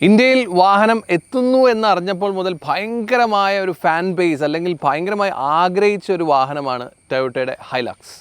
ഇന്ത്യയിൽ വാഹനം എത്തുന്നു എന്നറിഞ്ഞപ്പോൾ മുതൽ ഭയങ്കരമായ ഒരു ഫാൻ ബേസ് അല്ലെങ്കിൽ ഭയങ്കരമായി ആഗ്രഹിച്ച ഒരു വാഹനമാണ് ടൊയോട്ടയുടെ ഹൈലക്സ്.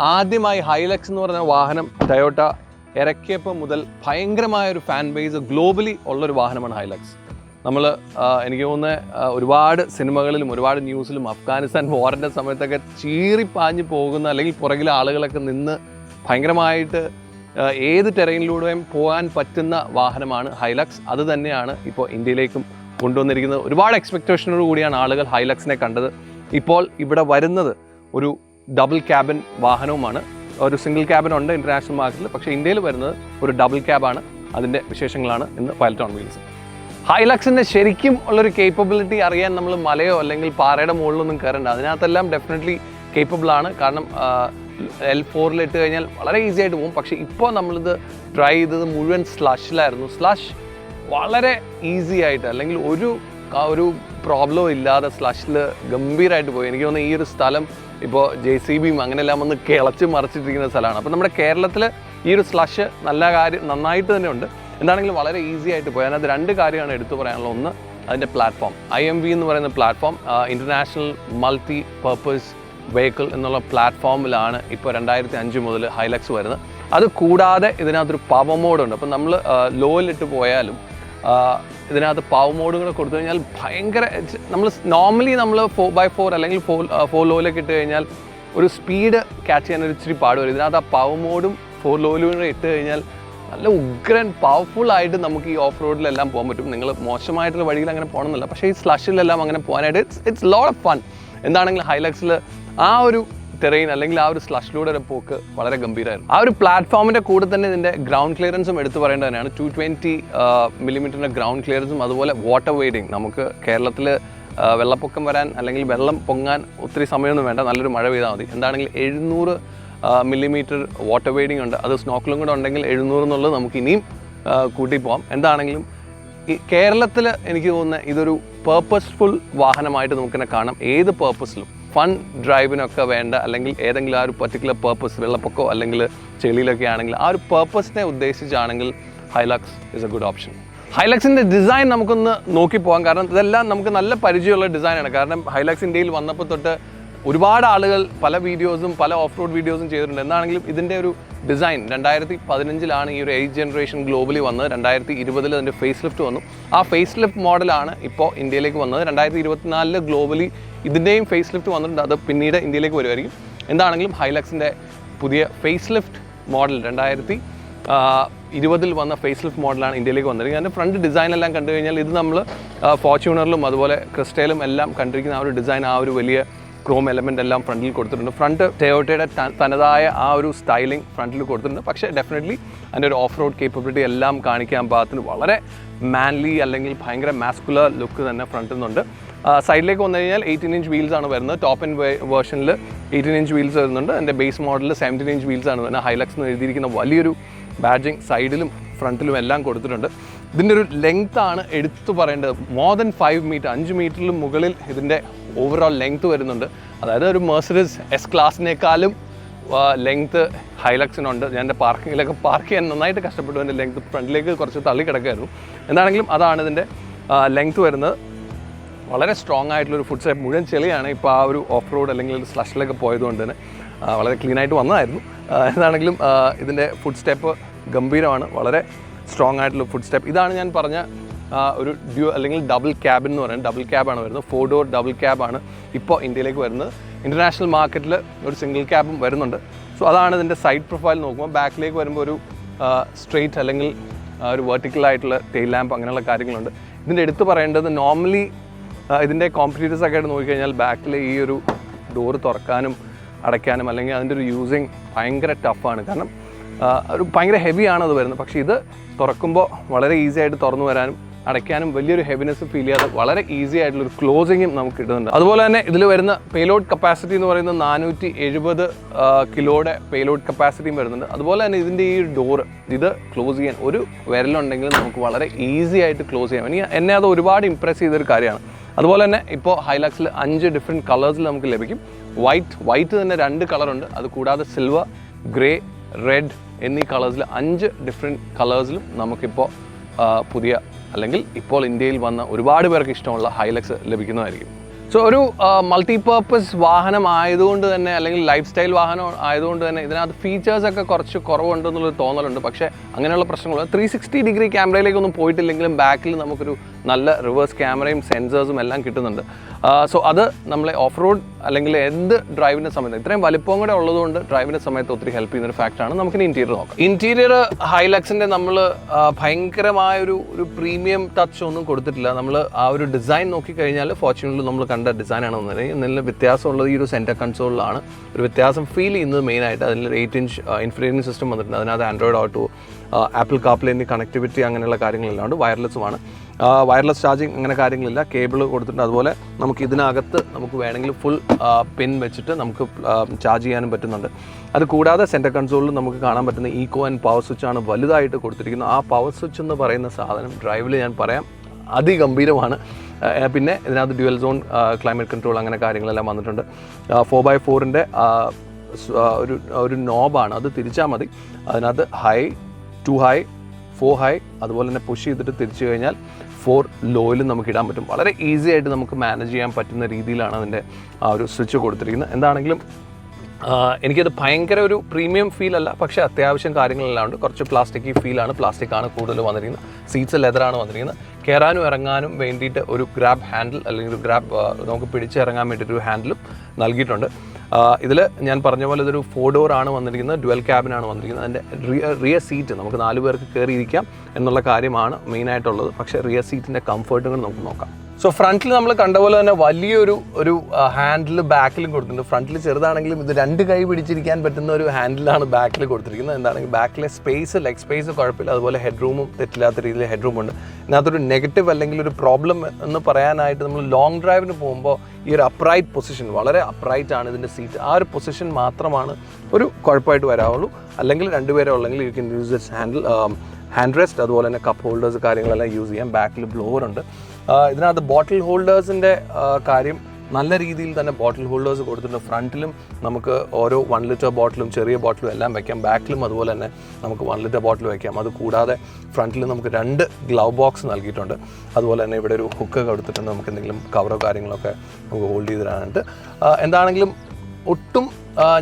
ആദ്യമായി ഹൈലക്സ് എന്ന് പറഞ്ഞ വാഹനം ടൊയോട്ട ഇറക്കിയപ്പോൾ മുതൽ ഭയങ്കരമായ ഒരു ഫാൻ ബേസ് ഗ്ലോബലി ഉള്ളൊരു വാഹനമാണ് ഹൈലക്സ്. എനിക്ക് തോന്നുന്നത് ഒരുപാട് സിനിമകളിലും ഒരുപാട് ന്യൂസിലും അഫ്ഗാനിസ്ഥാൻ വാറിൻ്റെ സമയത്തൊക്കെ ചീറിപ്പാഞ്ഞ് പോകുന്ന അല്ലെങ്കിൽ പുറകിലെ ആളുകളൊക്കെ നിന്ന് ഭയങ്കരമായിട്ട് ഏത് ടെറൈനിലൂടെയും പോകാൻ പറ്റുന്ന വാഹനമാണ് ഹൈലക്സ്. അത് തന്നെയാണ് ഇപ്പോൾ ഇന്ത്യയിലേക്കും കൊണ്ടുവന്നിരിക്കുന്നത്. ഒരുപാട് എക്സ്പെക്റ്റേഷനോട് കൂടിയാണ് ആളുകൾ ഹൈലക്സിനെ കണ്ടത്. ഇപ്പോൾ ഇവിടെ വരുന്നത് ഒരു ഡബിൾ ക്യാബിൻ വാഹനവുമാണ്. ഒരു സിംഗിൾ ക്യാബിൻ ഉണ്ട് ഇൻ്റർനാഷണൽ മാർക്കറ്റിൽ, പക്ഷേ ഇന്ത്യയിൽ വരുന്നത് ഒരു ഡബിൾ ക്യാബാണ്. അതിൻ്റെ വിശേഷങ്ങളാണ് ഇന്ന് പൈലറ്റ് ഓൺ വീൽസ്. ഹൈലക്സിൻ്റെ ശരിക്കും ഉള്ളൊരു കേപ്പബിലിറ്റി അറിയാൻ നമ്മൾ മലയോ അല്ലെങ്കിൽ പാറയുടെ മുകളിലൊന്നും കയറേണ്ട. അതിനകത്തെല്ലാം ഡെഫിനറ്റ്ലി കേപ്പബിൾ ആണ്. കാരണം L4 ഇട്ട് കഴിഞ്ഞാൽ വളരെ ഈസി ആയിട്ട് പോകും. പക്ഷേ ഇപ്പോൾ നമ്മളിത് ട്രൈ ചെയ്തത് മുഴുവൻ സ്ലഷിലായിരുന്നു. സ്ലഷ് വളരെ ഈസി ആയിട്ട് അല്ലെങ്കിൽ ഒരു പ്രോബ്ലം ഇല്ലാതെ സ്ലഷിൽ ഗംഭീരമായിട്ട് പോയി. എനിക്ക് തോന്നുന്നു ഈ ഒരു സ്ഥലം ഇപ്പോൾ JCBയും അങ്ങനെയെല്ലാം ഒന്ന് കിളച്ച് മറിച്ചിട്ടിരിക്കുന്ന സ്ഥലമാണ്. അപ്പോൾ നമ്മുടെ കേരളത്തിൽ ഈ ഒരു സ്ലഷ് നന്നായിട്ട് തന്നെ ഉണ്ട്. എന്താണെങ്കിലും വളരെ ഈസി ആയിട്ട് പോയി. അതിനകത്ത് രണ്ട് കാര്യമാണ് എടുത്തു പറയാനുള്ളത്. ഒന്ന്, അതിൻ്റെ പ്ലാറ്റ്ഫോം IMV എന്ന് പറയുന്ന platform, international multi purpose vehicle എന്നുള്ള പ്ലാറ്റ്ഫോമിലാണ് ഇപ്പോൾ 2005 മുതൽ ഹൈലക്സ് വരുന്നത്. അത് കൂടാതെ ഇതിനകത്തൊരു പവർ മോഡുണ്ട്. അപ്പോൾ നമ്മൾ ലോയിലിട്ട് പോയാലും ഇതിനകത്ത് പവർ മോഡും കൂടെ കൊടുത്തു കഴിഞ്ഞാൽ ഭയങ്കര നോർമലി നമ്മൾ 4x4 അല്ലെങ്കിൽ 4 ലോയിലൊക്കെ ഇട്ട് കഴിഞ്ഞാൽ ഒരു സ്പീഡ് ക്യാച്ച് ചെയ്യാൻ ഒരു ഇച്ചിരി പാട് വരും. ഇതിനകത്ത് ആ പവർ മോഡും 4 ലോയിലും കൂടെ ഇട്ട് കഴിഞ്ഞാൽ നല്ല ഉഗ്രൻ പവർഫുള്ളായിട്ട് നമുക്ക് ഈ ഓഫ് റോഡിലെല്ലാം പോകാൻ പറ്റും. നിങ്ങൾ മോശമായിട്ടുള്ള വഴിയിൽ അങ്ങനെ പോകണമെന്നില്ല, പക്ഷേ ഈ സ്ലഷിലെല്ലാം അങ്ങനെ പോകാനായിട്ട് ഇറ്റ്സ് ലോട്ട് ഓഫ് ഫൺ. എന്താണെങ്കിലും ഹൈലക്സിൽ ആ ഒരു ടെറൈൻ അല്ലെങ്കിൽ ആ ഒരു സ്ലഷിലൂടെ ഒരു പോക്ക് വളരെ ഗംഭീരമായിരുന്നു. ആ ഒരു പ്ലാറ്റ്ഫോമിൻ്റെ കൂടെ തന്നെ ഇതിൻ്റെ ഗ്രൗണ്ട് ക്ലിയറൻസും എടുത്തു പറയേണ്ടത് തന്നെയാണ്. 220 mm ഗ്രൗണ്ട് ക്ലിയറൻസും അതുപോലെ വാട്ടർ വെയ്ഡിങ്. നമുക്ക് കേരളത്തിൽ വെള്ളപ്പൊക്കം വരാൻ അല്ലെങ്കിൽ വെള്ളം പൊങ്ങാൻ ഒത്തിരി സമയമൊന്നും വേണ്ട, നല്ലൊരു മഴ പെയ്താൽ മതി. എന്താണെങ്കിലും 700 mm വാട്ടർ വെയ്ഡിങ് ഉണ്ട്. അത് സ്നോക്കലും കൂടെ ഉണ്ടെങ്കിൽ 700 എന്നുള്ളത് നമുക്ക് ഇനിയും കൂട്ടി പോകാം. എന്താണെങ്കിലും ഈ കേരളത്തിൽ എനിക്ക് തോന്നുന്നത് ഇതൊരു പേർപ്പസ്ഫുൾ വാഹനമായിട്ട് നമുക്കിനെ കാണാം. ഏത് പേർപ്പസിലും ഫൺ ഡ്രൈവിനൊക്കെ വേണ്ട അല്ലെങ്കിൽ ഏതെങ്കിലും ആ ഒരു പർട്ടിക്കുലർ പേർപ്പസ്, വെള്ളപ്പൊക്കമോ അല്ലെങ്കിൽ ചെളിയിലൊക്കെ ആണെങ്കിൽ ആ ഒരു പേർപ്പസിനെ ഉദ്ദേശിച്ചാണെങ്കിൽ Hilux is a good option. ഹൈലക്സിൻ്റെ ഡിസൈൻ നമുക്കൊന്ന് നോക്കിപ്പോകാം. കാരണം ഇതെല്ലാം നമുക്ക് നല്ല പരിചയമുള്ള ഡിസൈനാണ്. കാരണം ഹൈലക്സ് ഇന്ത്യയിൽ വന്നപ്പോൾ തൊട്ട് ഒരുപാട് ആളുകൾ പല വീഡിയോസും പല ഓഫ് റോഡ് വീഡിയോസും ചെയ്തിട്ടുണ്ട്. എന്നാണെങ്കിലും ഇതിൻ്റെ ഒരു ഡിസൈൻ 2015 ഈ ഒരു 8th ജനറേഷൻ ഗ്ലോബലി വന്നത്. 2020 അതിൻ്റെ ഫേസ് ലിഫ്റ്റ് വന്നു. ആ ഫേസ് ലിഫ്റ്റ് മോഡലാണ് ഇപ്പോൾ ഇന്ത്യയിലേക്ക് വന്നത്. 2024 ഗ്ലോബലി ഇതിൻ്റെയും ഫേസ് ലിഫ്റ്റ് വന്നിട്ടുണ്ട്. അത് പിന്നീട് ഇന്ത്യയിലേക്ക് വരുമായിരിക്കും. എന്താണെങ്കിലും ഹൈലക്സിൻ്റെ പുതിയ ഫേസ് ലിഫ്റ്റ് മോഡൽ 2020 വന്ന ഫേസ് ലിഫ്റ്റ് മോഡലാണ് ഇന്ത്യയിലേക്ക് വന്നിരിക്കുന്നത്. അതിൻ്റെ ഫ്രണ്ട് ഡിസൈനെല്ലാം കണ്ടു കഴിഞ്ഞാൽ ഇത് നമ്മൾ ഫോർച്യൂണറിലും അതുപോലെ ക്രിസ്റ്റയിലും എല്ലാം കണ്ടിരിക്കുന്ന ആ ഒരു ഡിസൈൻ, ആ ഒരു വലിയ ക്രോം എലമെൻ്റ് എല്ലാം ഫ്രണ്ടിൽ കൊടുത്തിട്ടുണ്ട്. ഫ്രണ്ട് ടൊയോട്ടയുടെ തനതായ ആ ഒരു സ്റ്റൈലിംഗ് ഫ്രണ്ടിൽ കൊടുത്തിട്ടുണ്ട്. പക്ഷേ ഡെഫിനറ്റ്ലി അതിൻ്റെ ഒരു ഓഫ് റോഡ് കേപ്പബിലിറ്റി എല്ലാം കാണിക്കാൻ പാകത്തിന് വളരെ മാൻലി അല്ലെങ്കിൽ ഭയങ്കര മാസ്കുലർ ലുക്ക് തന്നെ ഫ്രണ്ടിൽ നിന്നുണ്ട്. സൈഡിലേക്ക് വന്നു കഴിഞ്ഞാൽ 18-inch വീൽസ് ആണ് വരുന്നത്. ടോപ്പ് ആൻഡ് വേർഷനിൽ 18-inch വീൽസ് വരുന്നുണ്ട്. എൻ്റെ ബേസ് മോഡലിൽ 17-inch വീൽസ് ആണ് വരുന്നത്. ഹൈലക്സ് എന്ന് എഴുതിയിരിക്കുന്ന വലിയൊരു ബാഡ്ജിങ് സൈഡിലും ഫ്രണ്ടിലും എല്ലാം കൊടുത്തിട്ടുണ്ട്. ഇതിൻ്റെ ഒരു ലെങ്ത് ആണ് എടുത്തു പറയേണ്ടത്. മോർ ദൻ 5 മീറ്റർ, 5 മീറ്ററിലും മുകളിൽ ഇതിൻ്റെ ഓവറോൾ ലെങ്ത് വരുന്നുണ്ട്. അതായത് ഒരു മെർസിഡീസ് S ക്ലാസിനേക്കാളും ലെങ്ത്ത് ഹൈലക്സിനുണ്ട്. ഞാൻ എൻ്റെ പാർക്കിങ്ങിലൊക്കെ പാർക്ക് ചെയ്യാൻ നന്നായിട്ട് കഷ്ടപ്പെട്ടു. എൻ്റെ ലെങ്ത്ത് ഫ്രണ്ടിലേക്ക് കുറച്ച് തള്ളി കിടക്കുമായിരുന്നു. എന്താണെങ്കിലും അതാണ് ഇതിൻ്റെ ലെങ്ത്ത് വരുന്നത്. വളരെ സ്ട്രോങ് ആയിട്ടുള്ളൊരു ഫുഡ് സ്റ്റെപ്പ്. മുഴുവൻ ചെളിയാണ് ഇപ്പോൾ ആ ഒരു ഓഫ് റോഡ് അല്ലെങ്കിൽ ഒരു സ്ലഷിലൊക്കെ പോയതുകൊണ്ട് തന്നെ വളരെ ക്ലീനായിട്ട് വന്നതായിരുന്നു. എന്താണെങ്കിലും ഇതിൻ്റെ ഫുഡ് സ്റ്റെപ്പ് ഗംഭീരമാണ്. വളരെ സ്ട്രോങ് ആയിട്ടുള്ള ഫുഡ് സ്റ്റെപ്പ്. ഇതാണ് ഞാൻ പറഞ്ഞ ഒരു അല്ലെങ്കിൽ ഡബിൾ ക്യാബിൻ എന്ന് പറയുന്നത്. ഡബിൾ ക്യാബാണ് വരുന്നത്. 4 ഡോർ ഡബിൾ ക്യാബാണ് ഇപ്പോൾ ഇന്ത്യയിലേക്ക് വരുന്നത്. ഇൻ്റർനാഷണൽ മാർക്കറ്റിൽ ഒരു സിംഗിൾ ക്യാബും വരുന്നുണ്ട്. സോ അതാണ് ഇതിൻ്റെ സൈഡ് പ്രൊഫൈൽ നോക്കുമ്പോൾ. ബാക്കിലേക്ക് വരുമ്പോൾ ഒരു സ്ട്രെയിറ്റ് അല്ലെങ്കിൽ ഒരു വെർട്ടിക്കലായിട്ടുള്ള ടെയിൽ ലാമ്പ് അങ്ങനെയുള്ള കാര്യങ്ങളുണ്ട്. ഇതിൻ്റെ എടുത്ത് പറയേണ്ടത് നോർമലി ഇതിൻ്റെ കോമ്പറ്റീറ്റേഴ്സൊക്കെ ആയിട്ട് നോക്കിക്കഴിഞ്ഞാൽ ബാക്കിൽ ഈ ഒരു ഡോറ് തുറക്കാനും അടയ്ക്കാനും അല്ലെങ്കിൽ അതിൻ്റെ ഒരു യൂസിങ് ഭയങ്കര ടഫാണ്. കാരണം ഒരു ഭയങ്കര ഹെവിയാണ് അത് വരുന്നത്. പക്ഷേ ഇത് തുറക്കുമ്പോൾ വളരെ ഈസി ആയിട്ട് തുറന്നു വരാനും അടയ്ക്കാനും വലിയൊരു ഹെവിനെസ് ഫീൽ ചെയ്യാതെ വളരെ ഈസി ആയിട്ടുള്ളൊരു ക്ലോസിങ്ങും നമുക്ക് കിട്ടുന്നുണ്ട്. അതുപോലെ തന്നെ ഇതിൽ വരുന്ന പേലോഡ് കപ്പാസിറ്റി എന്ന് പറയുന്നത് 470 കിലോയുടെ പേലോഡ് കപ്പാസിറ്റിയും വരുന്നുണ്ട്. അതുപോലെ തന്നെ ഇതിൻ്റെ ഈ ഡോറ് ഇത് ക്ലോസ് ചെയ്യാൻ ഒരു വിരലുണ്ടെങ്കിൽ നമുക്ക് വളരെ ഈസി ആയിട്ട് ക്ലോസ് ചെയ്യാം. എന്നെ അത് ഒരുപാട് ഇംപ്രസ് ചെയ്തൊരു കാര്യമാണ്. അതുപോലെ തന്നെ ഇപ്പോൾ ഹൈലക്സിൽ 5 ഡിഫറെൻറ്റ് കളേഴ്സിൽ നമുക്ക് ലഭിക്കും. വൈറ്റ് തന്നെ 2 കളറുണ്ട്. അത് കൂടാതെ സിൽവർ, ഗ്രേ, റെഡ് എന്നീ കളേഴ്സിൽ 5 ഡിഫറെൻറ്റ് കളേഴ്സിലും നമുക്കിപ്പോൾ പുതിയ അല്ലെങ്കിൽ ഇപ്പോൾ ഇന്ത്യയിൽ വന്ന ഒരുപാട് പേർക്ക് ഇഷ്ടമുള്ള ഹൈലക്സ് ലഭിക്കുന്നതായിരിക്കും. സോ ഒരു മൾട്ടിപർപ്പസ് വാഹനം ആയതുകൊണ്ട് തന്നെ അല്ലെങ്കിൽ ലൈഫ് സ്റ്റൈൽ വാഹനം ആയതുകൊണ്ട് തന്നെ ഇതിനകത്ത് ഫീച്ചേഴ്സൊക്കെ കുറച്ച് കുറവുണ്ടെന്നുള്ളൊരു തോന്നലുണ്ട്. പക്ഷേ അങ്ങനെയുള്ള പ്രശ്നങ്ങൾ 360 ഡിഗ്രി ക്യാമറയിലേക്കൊന്നും പോയിട്ടില്ലെങ്കിലും ബാക്കിൽ നമുക്കൊരു നല്ല റിവേഴ്സ് ക്യാമറയും സെൻസേഴ്സും എല്ലാം കിട്ടുന്നുണ്ട്. സോ അത് നമ്മളെ ഓഫ് റോഡ് അല്ലെങ്കിൽ എന്ത് ഡ്രൈവിൻ്റെ സമയത്ത് ഇത്രയും വലിപ്പം കൂടെ ഉള്ളതുകൊണ്ട് ഡ്രൈവിൻ്റെ സമയത്ത് ഒത്തിരി ഹെൽപ്പ് ചെയ്യുന്നൊരു ഫാക്റ്റാണ്. നമുക്കിനി ഇൻറ്റീരിയർ നോക്കാം. ഇൻറ്റീരിയർ ഹൈലക്സിൻ്റെ നമ്മൾ ഭയങ്കരമായൊരു പ്രീമിയം ടച്ച് ഒന്നും കൊടുത്തിട്ടില്ല. നമ്മൾ ആ ഒരു ഡിസൈൻ നോക്കിക്കഴിഞ്ഞാൽ ഫോർച്യൂണിൽ നമ്മൾ കണ്ട ഡിസൈനാണ് വന്നത്. നല്ല വ്യത്യാസമുള്ളത് ഈ ഒരു സെൻറ്റർ കൺസോളിലാണ് ഒരു വ്യത്യാസം ഫീൽ ചെയ്യുന്നത്. മെയിനായിട്ട് അതിൽ 8-inch ഇൻഫർടൈൻമെൻറ്റ് സിസ്റ്റം വന്നിട്ടുണ്ട്. അതിനകത്ത് ആൻഡ്രോയിഡ് ഓട്ടോ, ആപ്പിൾ കാർപ്ലേ എന്നീ കണക്ടിവിറ്റി അങ്ങനെയുള്ള കാര്യങ്ങളെല്ലാം വയർലെസ്സുമാണ്. വയർലെസ് ചാർജിങ് അങ്ങനെ കാര്യങ്ങളില്ല. കേബിൾ കൊടുത്തിട്ടുണ്ട്. അതുപോലെ നമുക്ക് ഇതിനകത്ത് നമുക്ക് വേണമെങ്കിൽ ഫുൾ പിൻ വെച്ചിട്ട് നമുക്ക് ചാർജ് ചെയ്യാനും പറ്റുന്നുണ്ട്. അത് കൂടാതെ സെൻറ്റർ കൺസോളിൽ നമുക്ക് കാണാൻ പറ്റുന്ന ഈക്കോ ആൻഡ് പവർ സ്വിച്ചാണ് വലുതായിട്ട് കൊടുത്തിരിക്കുന്നത്. ആ പവർ സ്വിച്ച് എന്ന് പറയുന്ന സാധനം ഡ്രൈവിൽ ഞാൻ പറയാം അതിഗംഭീരമാണ്. പിന്നെ ഇതിനകത്ത് ഡ്യുവൽ സോൺ ക്ലൈമറ്റ് കൺട്രോൾ അങ്ങനെ കാര്യങ്ങളെല്ലാം വന്നിട്ടുണ്ട്. 4x4-ൻ്റെ ഒരു നോബാണ്, അത് തിരിച്ചാൽ മതി. അതിനകത്ത് ഹൈ, 2 ഹൈ, 4 ഹൈ, അതുപോലെ തന്നെ പുഷ് ചെയ്തിട്ട് തിരിച്ചു കഴിഞ്ഞാൽ 4 ലോയിലും നമുക്ക് ഇടാൻ പറ്റും. വളരെ ഈസി ആയിട്ട് നമുക്ക് മാനേജ് ചെയ്യാൻ പറ്റുന്ന രീതിയിലാണ് അതിൻ്റെ ആ ഒരു സ്വിച്ച് കൊടുത്തിരിക്കുന്നത്. എന്താണെങ്കിലും എനിക്കത് ഭയങ്കര ഒരു പ്രീമിയം ഫീൽ അല്ല, പക്ഷേ അത്യാവശ്യം കാര്യങ്ങളെല്ലാം ഉണ്ട്. കുറച്ച് പ്ലാസ്റ്റിക് ഫീലാണ്, പ്ലാസ്റ്റിക്കാണ് കൂടുതൽ വന്നിരിക്കുന്നത്. സീറ്റ്സ് ലെതറാണ് വന്നിരിക്കുന്നത്. കയറാനും ഇറങ്ങാനും വേണ്ടിയിട്ട് ഒരു ഗ്രാബ് ഹാൻഡിൽ അല്ലെങ്കിൽ ഒരു ഗ്രാബ് നമുക്ക് പിടിച്ചിറങ്ങാൻ വേണ്ടിയിട്ടൊരു ഹാൻഡിലും നൽകിയിട്ടുണ്ട്. ഇതിൽ ഞാൻ പറഞ്ഞ പോലെ ഇതൊരു 4 ഡോർ ആണ് വന്നിരിക്കുന്നത്, ഡ്യുവൽ ക്യാബിനാണ് വന്നിരിക്കുന്നത്. അതിൻ്റെ റിയർ സീറ്റ് നമുക്ക് 4 പേർക്ക് കയറിയിരിക്കാം എന്നുള്ള കാര്യമാണ് മെയിനായിട്ടുള്ളത്. പക്ഷേ റിയർ സീറ്റിൻ്റെ കംഫർട്ടുകൾ നമുക്ക് നോക്കാം. സോ ഫ്രണ്ടിൽ നമ്മൾ കണ്ട പോലെ തന്നെ വലിയൊരു ഹാൻഡിൽ ബാക്കിലും കൊടുത്തിട്ടുണ്ട്. ഫ്രണ്ടിൽ ചെറുതാണെങ്കിലും ഇത് 2 കൈ പിടിച്ചിരിക്കാൻ പറ്റുന്ന ഒരു ഹാൻഡിലാണ് ബാക്കിൽ കൊടുത്തിരിക്കുന്നത്. എന്താണെങ്കിൽ ബാക്കിലെ സ്പേസ്, ലെഗ് സ്പേസ് കുഴപ്പമില്ല. അതുപോലെ ഹെഡ് റൂമും തെറ്റില്ലാത്ത രീതിയിൽ ഹെഡ് റൂമുണ്ട്. ഇതിനകത്തൊരു നെഗറ്റീവ് അല്ലെങ്കിൽ ഒരു പ്രോബ്ലം എന്ന് പറയാനായിട്ട് നമ്മൾ ലോങ് ഡ്രൈവിന് പോകുമ്പോൾ ഈ ഒരു അപ്രൈറ്റ് പൊസിഷൻ, വളരെ അപ്രൈറ്റ് ആണ് ഇതിൻ്റെ സീറ്റ്. ആ ഒരു പൊസിഷൻ മാത്രമാണ് ഒരു കുഴപ്പമായിട്ട് വരാവുള്ളൂ. അല്ലെങ്കിൽ 2 പേരെ ഉള്ളെങ്കിൽ you can use this hand rest. അതുപോലെ തന്നെ കപ്പ് ഹോൾഡേഴ്സ് കാര്യങ്ങളെല്ലാം യൂസ് ചെയ്യാം. ബാക്കിൽ ബ്ലോവർ ഉണ്ട്. ഇതിനകത്ത് ബോട്ടിൽ ഹോൾഡേഴ്സിൻ്റെ കാര്യം നല്ല രീതിയിൽ തന്നെ ബോട്ടിൽ ഹോൾഡേഴ്സ് കൊടുത്തിട്ടുണ്ട്. ഫ്രണ്ടിലും നമുക്ക് ഓരോ 1 ലിറ്റർ ബോട്ടിലും ചെറിയ ബോട്ടിലും എല്ലാം വയ്ക്കാം. ബാക്കിലും അതുപോലെ തന്നെ നമുക്ക് 1 ലിറ്റർ ബോട്ടിൽ വയ്ക്കാം. അത് കൂടാതെ ഫ്രണ്ടിൽ നമുക്ക് 2 ഗ്ലൗ ബോക്സ് നൽകിയിട്ടുണ്ട്. അതുപോലെ തന്നെ ഇവിടെ ഒരു ഹുക്ക് കൊടുത്തിട്ടുണ്ട്. നമുക്ക് എന്തെങ്കിലും കവറോ കാര്യങ്ങളൊക്കെ നമുക്ക് ഹോൾഡ് ചെയ്തിടാനായിട്ട്. എന്താണെങ്കിലും ഒട്ടും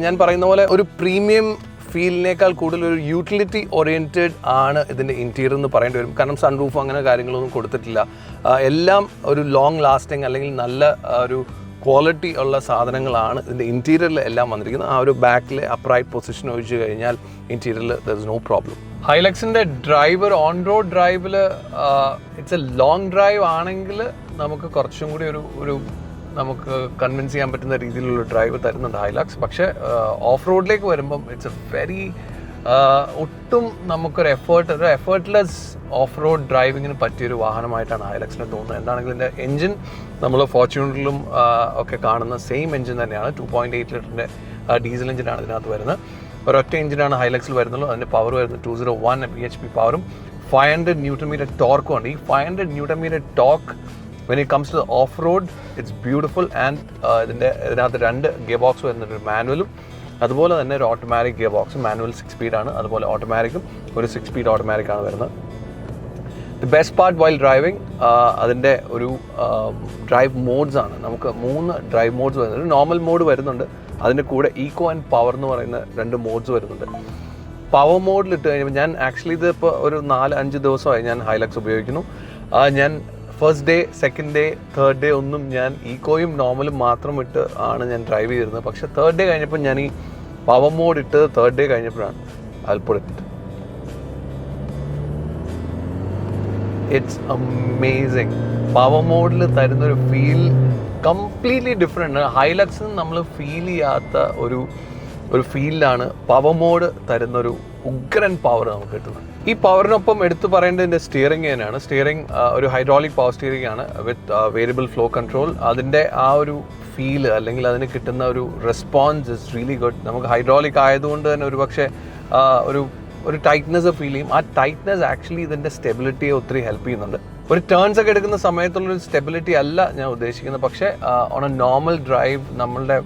ഞാൻ പറയുന്ന പോലെ ഒരു പ്രീമിയം ഫീലിനേക്കാൾ കൂടുതൽ ഒരു യൂട്ടിലിറ്റി ഓറിയൻറ്റഡ് ആണ് ഇതിൻ്റെ ഇൻറ്റീരിയർ എന്ന് പറയേണ്ടി വരും. കാരണം സൺറൂഫ് അങ്ങനെ കാര്യങ്ങളൊന്നും കൊടുത്തിട്ടില്ല. എല്ലാം ഒരു ലോങ് ലാസ്റ്റിംഗ് അല്ലെങ്കിൽ നല്ല ഒരു ക്വാളിറ്റി ഉള്ള സാധനങ്ങളാണ് ഇതിൻ്റെ ഇൻറ്റീരിയറിൽ എല്ലാം വന്നിരിക്കുന്നത്. ആ ഒരു ബാക്കിലെ അപ്രൈറ്റ് പൊസിഷൻ ഒഴിച്ച് കഴിഞ്ഞാൽ ഇൻറ്റീരിയറിൽ ദർ ഇസ് നോ പ്രോബ്ലം. ഹൈലക്സിൻ്റെ ഡ്രൈവർ ഓൺ റോഡ് ഡ്രൈവിൽ ഇറ്റ്സ് എ ലോങ് ഡ്രൈവ് ആണെങ്കിൽ നമുക്ക് കുറച്ചും കൂടി ഒരു നമുക്ക് കൺവിൻസ് ചെയ്യാൻ പറ്റുന്ന രീതിയിലുള്ള ഡ്രൈവ് തരുന്നുണ്ട് ഹൈലക്സ്. പക്ഷേ ഓഫ് റോഡിലേക്ക് വരുമ്പം ഇറ്റ്സ് എ വെരി ഒട്ടും നമുക്കൊരു എഫേർട്ട്ലെസ് ഓഫ് റോഡ് ഡ്രൈവിങ്ങിന് പറ്റിയൊരു വാഹനമായിട്ടാണ് ഹൈലക്സിനെ തോന്നുന്നത്. എന്താണെങ്കിലും ഇതിൻ്റെ എൻജിൻ നമ്മൾ ഫോർച്യൂണറിലും ഒക്കെ കാണുന്ന സെയിം എൻജിൻ തന്നെയാണ്. 2.8 ലിറ്ററിൻ്റെ ഡീസൽ എഞ്ചിനാണ് ഇതിനകത്ത് വരുന്നത്. ഒരൊറ്റ എഞ്ചിനാണ് ഹൈലക്സിൽ വരുന്നുള്ളൂ. അതിൻ്റെ പവർ വരുന്നത് 201 bhp പവറും 500 Nm ടോർക്കും ഉണ്ട്. ഈ 500 Nm torque when it comes to the off-road, it's beautiful. and ഇതിനകത്ത് 2 ഗിയർ ബോക്സ് വരുന്നുണ്ട്, ഒരു മാനുവലും അതുപോലെ തന്നെ ഒരു ഓട്ടോമാറ്റിക് ഗിയർ ബോക്സ്. മാനുവൽ 6 സ്പീഡാണ്, അതുപോലെ ഓട്ടോമാറ്റിക്കും ഒരു 6 സ്പീഡ് ഓട്ടോമാറ്റിക്കാണ് വരുന്നത്. The best part while driving അതിൻ്റെ ഒരു ഡ്രൈവ് മോഡ്സ് ആണ്. നമുക്ക് 3 ഡ്രൈവ് മോഡ്സ് വരുന്നുണ്ട്. ഒരു നോർമൽ മോഡ് വരുന്നുണ്ട്, അതിൻ്റെ കൂടെ ഈക്കോ ആൻഡ് പവർ എന്ന് പറയുന്ന 2 മോഡ്സ് വരുന്നുണ്ട്. പവർ മോഡിലിട്ട് കഴിയുമ്പോൾ ഞാൻ ആക്ച്വലി ഇത് ഇപ്പോൾ ഒരു 4-5 ദിവസമായി ഞാൻ ഹൈലക്സ് ഉപയോഗിക്കുന്നു. ഞാൻ first day, second day, third day ഒന്നും ഞാൻ ഈക്കോയും നോർമലും മാത്രം ഇട്ട് ആണ് ഞാൻ ഡ്രൈവ് ചെയ്തിരുന്നത്. പക്ഷേ തേർഡ് ഡേ കഴിഞ്ഞപ്പോൾ ഞാൻ ഈ പവർ മോഡ് ഇട്ട് തേർഡ് ഡേ കഴിഞ്ഞപ്പോഴാണ് അത്ഭുതപ്പെട്ടത്. It's amazing. പവർ മോഡിൽ തരുന്നൊരു ഫീൽ കംപ്ലീറ്റ്ലി ഡിഫറെൻ്റ്. ഹൈലക്സിന് നമ്മൾ ഫീൽ ചെയ്യാത്ത ഒരു ഫീലിലാണ് പവർ മോഡ് തരുന്നൊരു ഉഗ്രൻ പവർ നമുക്ക് കിട്ടുന്നത്. ഈ പവറിനൊപ്പം എടുത്തു പറയേണ്ടതിൻ്റെ സ്റ്റിയറിംഗ് തന്നെയാണ്. സ്റ്റിയറിംഗ് ഒരു ഹൈഡ്രോളിക് പവർ സ്റ്റിയറിംഗ് ആണ് വിത്ത് വേരിയബിൾ ഫ്ലോ കൺട്രോൾ. അതിൻ്റെ ആ ഒരു ഫീല് അല്ലെങ്കിൽ അതിന് കിട്ടുന്ന ഒരു റെസ്പോൺസ് ഇസ് റിയലി ഗുഡ്. നമുക്ക് ഹൈഡ്രോളിക് ആയതുകൊണ്ട് തന്നെ ഒരുപക്ഷെ ഒരു ടൈറ്റ്നെസ് ഫീൽ ചെയ്യും. ആ ടൈറ്റ്നെസ് ആക്ച്വലി ഇതിൻ്റെ സ്റ്റെബിലിറ്റിയെ ഒത്തിരി ഹെൽപ്പ് ചെയ്യുന്നുണ്ട്. ഒരു ടേൺസ് ഒക്കെ എടുക്കുന്ന സമയത്തുള്ളൊരു സ്റ്റെബിലിറ്റി അല്ല ഞാൻ ഉദ്ദേശിക്കുന്നത്. പക്ഷേ ഓൺ എ നോർമൽ ഡ്രൈവ് നമ്മളുടെ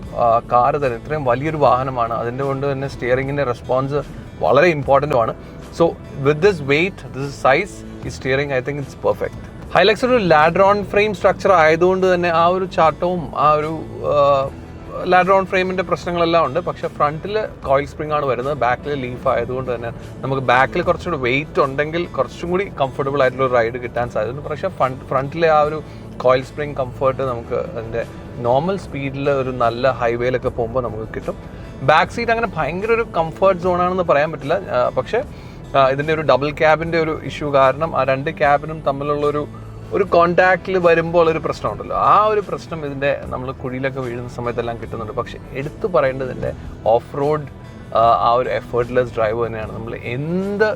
കാറ് തന്നെ ഇത്രയും വലിയൊരു വാഹനമാണ്, അതിൻ്റെ കൊണ്ട് തന്നെ സ്റ്റിയറിങ്ങിൻ്റെ റെസ്പോൺസ് വളരെ ഇമ്പോർട്ടൻറ്റുമാണ്. So with this weight, this size, ഈ steering I think it's perfect. Hilux ഒരു ലാഡർ ഓൺ ഫ്രെയിം സ്ട്രക്ചർ ആയതുകൊണ്ട് തന്നെ ആ ഒരു ചാട്ടവും ആ ഒരു ലാഡർ ഓൺ ഫ്രെയിമിൻ്റെ പ്രശ്നങ്ങളെല്ലാം ഉണ്ട്. പക്ഷേ ഫ്രണ്ടിൽ കോയിൽ സ്പ്രിംഗ് ആണ് വരുന്നത്, ബാക്കിൽ ലീഫ് ആയതുകൊണ്ട് തന്നെ നമുക്ക് ബാക്കിൽ കുറച്ചുകൂടി വെയിറ്റ് ഉണ്ടെങ്കിൽ കുറച്ചും കൂടി കംഫർട്ടബിൾ ആയിട്ടുള്ള ഒരു റൈഡ് കിട്ടാൻ സാധ്യതയുണ്ട്. പക്ഷേ ഫ്രണ്ടിലെ ആ ഒരു കോയിൽ സ്പ്രിംഗ് കംഫർട്ട് നമുക്ക് അതിൻ്റെ നോർമൽ സ്പീഡിൽ ഒരു നല്ല ഹൈവേയിലൊക്കെ പോകുമ്പോൾ നമുക്ക് കിട്ടും. ബാക്ക് സീറ്റ് അങ്ങനെ ഭയങ്കര ഒരു കംഫർട്ട് സോണാണെന്ന് പറയാൻ പറ്റില്ല. പക്ഷേ ഇതിൻ്റെ ഒരു ഡബിൾ ക്യാബിൻ്റെ ഒരു ഇഷ്യൂ കാരണം ആ രണ്ട് ക്യാബിനും തമ്മിലുള്ളൊരു കോണ്ടാക്റ്റിൽ വരുമ്പോൾ ഒരു പ്രശ്നമുണ്ടല്ലോ, ആ ഒരു പ്രശ്നം ഇതിൻ്റെ നമ്മൾ കുഴിയിലൊക്കെ വീഴുന്ന സമയത്തെല്ലാം കിട്ടുന്നുണ്ട്. പക്ഷേ എടുത്തു പറയേണ്ടത് ഇതിൻ്റെ ഓഫ് റോഡ് ആ ഒരു എഫേർട്ട്ലെസ് ഡ്രൈവ് തന്നെയാണ്. നമ്മൾ എന്ത്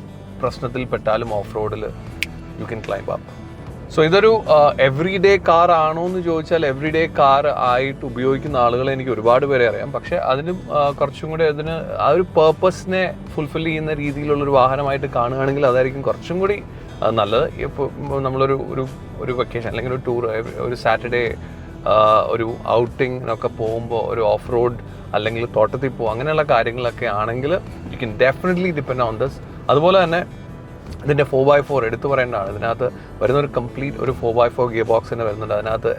പ്രശ്നത്തിൽ പെട്ടാലും ഓഫ് റോഡിൽ you can climb up. So ഇതൊരു എവറി ഡേ കാർ ആണോ എന്ന് ചോദിച്ചാൽ എവറി ഡേ കാർ ആയിട്ട് ഉപയോഗിക്കുന്ന ആളുകളെ എനിക്ക് ഒരുപാട് പേരെ അറിയാം. പക്ഷേ അതിനും കുറച്ചും കൂടി അതിന് ആ ഒരു പേർപ്പസിനെ ഫുൾഫിൽ ചെയ്യുന്ന രീതിയിലുള്ളൊരു വാഹനമായിട്ട് കാണുകയാണെങ്കിൽ അതായിരിക്കും കുറച്ചും കൂടി നല്ലത്. ഇപ്പോൾ നമ്മളൊരു വെക്കേഷൻ അല്ലെങ്കിൽ ഒരു ടൂർ, ഒരു സാറ്റർഡേ ഒരു ഔട്ടിങ്ങിനൊക്കെ പോകുമ്പോൾ ഒരു ഓഫ് റോഡ് അല്ലെങ്കിൽ തോട്ടത്തിൽ പോകും, അങ്ങനെയുള്ള കാര്യങ്ങളൊക്കെ ആണെങ്കിൽ you can definitely depend on this. അതുപോലെ തന്നെ ഇതിൻ്റെ 4x4 എടുത്തു പറയേണ്ടതാണ്. ഇതിനകത്ത് വരുന്നൊരു കംപ്ലീറ്റ് ഒരു 4x4 ഗിയർ ബോക്സ് തന്നെ വരുന്നുണ്ട്. അതിനകത്ത്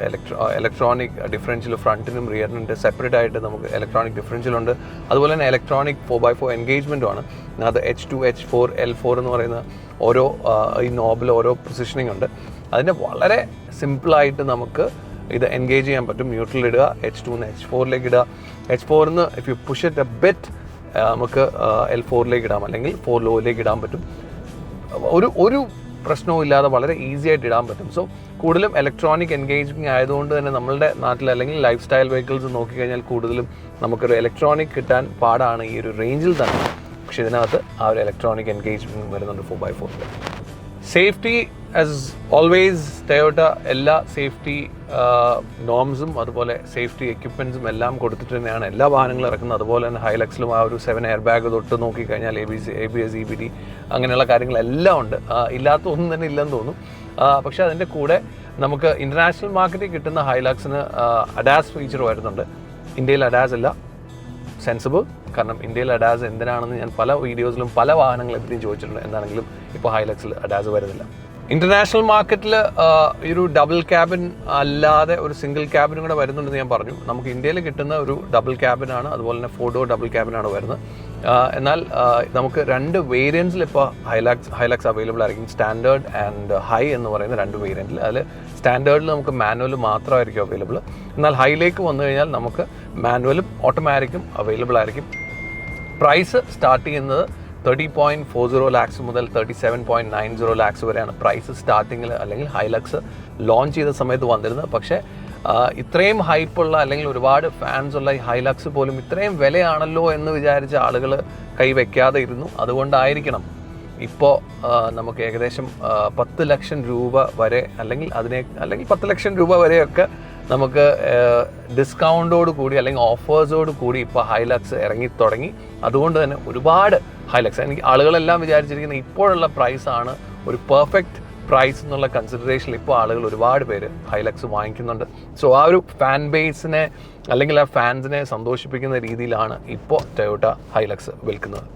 ഇലക്ട്രോണിക് ഡിഫറൻഷ്യൽ ഫ്രണ്ടിനും റിയറിനും സെപ്പറേറ്റ് ആയിട്ട് നമുക്ക് ഇലക്ട്രോണിക് ഡിഫറൻഷ്യലുണ്ട്. അതുപോലെ തന്നെ ഇലക്ട്രോണിക് 4x4 എൻഗേജ്മെൻറ്റുമാണ്. ഇതിനകത്ത് H2, H4, L4 എന്ന് പറയുന്ന ഓരോ ഈ നോബിൽ ഓരോ പൊസിഷനിങ് ഉണ്ട്. അതിൻ്റെ വളരെ സിമ്പിളായിട്ട് നമുക്ക് ഇത് എൻഗേജ് ചെയ്യാൻ പറ്റും. ന്യൂട്രൽ ഇടുക, H2 H4ലേക്ക് ഇടുക. H4 if you push it A bit നമുക്ക് L4ലേക്ക് ഇടാം, അല്ലെങ്കിൽ 4 ലോയിലേക്ക് ഇടാൻ പറ്റും. ഒരു പ്രശ്നവും ഇല്ലാതെ വളരെ ഈസി ആയിട്ട് ഇടാൻ പറ്റും. സോ കൂടുതലും ഇലക്ട്രോണിക് എൻഗേജിങ് ആയതുകൊണ്ട് തന്നെ നമ്മളുടെ നാട്ടിൽ അല്ലെങ്കിൽ ലൈഫ് സ്റ്റൈൽ വെഹിക്കിൾസ് നോക്കിക്കഴിഞ്ഞാൽ കൂടുതലും നമുക്കൊരു ഇലക്ട്രോണിക് കിട്ടാൻ പാടാണ് ഈ ഒരു റേഞ്ചിൽ തന്നെ. പക്ഷേ ഇതിനകത്ത് ആ ഒരു ഇലക്ട്രോണിക് എൻഗേജ്മെൻറ്റ് വരുന്നുണ്ട് 4x4. Safety as always Toyota എല്ലാ സേഫ്റ്റി നോംസും അതുപോലെ സേഫ്റ്റി എക്യുപ്മെൻറ്റ്സും എല്ലാം കൊടുത്തിട്ട് തന്നെയാണ് എല്ലാ വാഹനങ്ങളും ഇറക്കുന്നത്. അതുപോലെ തന്നെ ഹൈലക്സിലും ആ ഒരു 7 എയർ ബാഗ് തൊട്ട് നോക്കിക്കഴിഞ്ഞാൽ ABS EBD അങ്ങനെയുള്ള കാര്യങ്ങളെല്ലാം ഉണ്ട്. ഇല്ലാത്ത ഒന്നും തന്നെ ഇല്ലെന്ന് തോന്നും. പക്ഷേ അതിൻ്റെ കൂടെ നമുക്ക് ഇൻ്റർനാഷണൽ മാർക്കറ്റിൽ കിട്ടുന്ന ഹൈലക്സിന് അഡാസ് ഫീച്ചർ വരുന്നുണ്ട്. ഇന്ത്യയിൽ അഡാസ് ഇല്ല. സെൻസിബിൾ, കാരണം ഇന്ത്യയിൽ അഡാസ് എന്തിനാണെന്ന് ഞാൻ പല വീഡിയോസിലും പല വാഹനങ്ങളെ പറ്റിയും ചോദിച്ചിട്ടുണ്ട്. എന്താണെങ്കിലും ഇപ്പോൾ ഹൈലക്സിൽ അഡാസ് വരുന്നില്ല. ഇൻ്റർനാഷണൽ മാർക്കറ്റിൽ ഈ ഒരു ഡബിൾ ക്യാബിൻ അല്ലാതെ ഒരു സിംഗിൾ ക്യാബിനും കൂടെ വരുന്നുണ്ടെന്ന് ഞാൻ പറഞ്ഞു. നമുക്ക് ഇന്ത്യയിൽ കിട്ടുന്ന ഒരു ഡബിൾ ക്യാബിനാണ്, അതുപോലെ തന്നെ 4 ഡോർ ഡബിൾ ക്യാബിനാണ് വരുന്നത്. എന്നാൽ നമുക്ക് 2 വേരിയൻസിൽ ഇപ്പോൾ ഹൈലക്സ് അവൈലബിൾ ആയിരിക്കും. സ്റ്റാൻഡേർഡ് ആൻഡ് ഹൈ എന്ന് പറയുന്ന 2 വേരിയൻറ്റിൽ. അതിൽ സ്റ്റാൻഡേർഡിൽ നമുക്ക് മാനുവൽ മാത്രമായിരിക്കും അവൈലബിൾ. എന്നാൽ ഹൈയിലേക്ക് വന്നു കഴിഞ്ഞാൽ നമുക്ക് മാനുവലും ഓട്ടോമാറ്റിക്കും അവൈലബിൾ ആയിരിക്കും. പ്രൈസ് സ്റ്റാർട്ട് ചെയ്യുന്നത് 30.40 lakhs മുതൽ 37.90 lakhs വരെയാണ് പ്രൈസ് സ്റ്റാർട്ടിങ്ങിൽ അല്ലെങ്കിൽ ഹൈലക്സ് ലോഞ്ച് ചെയ്ത സമയത്ത് വന്നിരുന്നത്. പക്ഷേ ഇത്രയും ഹൈപ്പുള്ള അല്ലെങ്കിൽ ഒരുപാട് ഫാൻസ് ഉള്ള ഈ ഹൈലക്സ് പോലും ഇത്രയും വിലയാണല്ലോ എന്ന് വിചാരിച്ച ആളുകൾ കൈവയ്ക്കാതെ ഇരുന്നു. അതുകൊണ്ടായിരിക്കണം ഇപ്പോൾ നമുക്ക് ഏകദേശം 10 ലക്ഷം രൂപ വരെ അല്ലെങ്കിൽ 10 ലക്ഷം രൂപ വരെയൊക്കെ നമുക്ക് ഡിസ്കൗണ്ടോട് കൂടി അല്ലെങ്കിൽ ഓഫേഴ്സോട് കൂടി ഇപ്പോൾ ഹൈലക്സ് ഇറങ്ങി തുടങ്ങി. അതുകൊണ്ട് തന്നെ ഒരുപാട് ഹൈലക്സ് ആളുകളെല്ലാം വിചാരിച്ചിരിക്കുന്ന ഇപ്പോഴുള്ള പ്രൈസാണ് ഒരു പെർഫെക്റ്റ് പ്രൈസ് എന്നുള്ള കൺസിഡറേഷനിൽ ഇപ്പോൾ ആളുകൾ ഒരുപാട് പേര് ഹൈലക്സ് വാങ്ങിക്കുന്നുണ്ട്. സോ ആ ഒരു ഫാൻ ബേസിനെ അല്ലെങ്കിൽ ആ ഫാൻസിനെ സന്തോഷിപ്പിക്കുന്ന രീതിയിലാണ് ഇപ്പോൾ ടൊയോട്ട ഹൈലക്സ് വിൽക്കുന്നത്.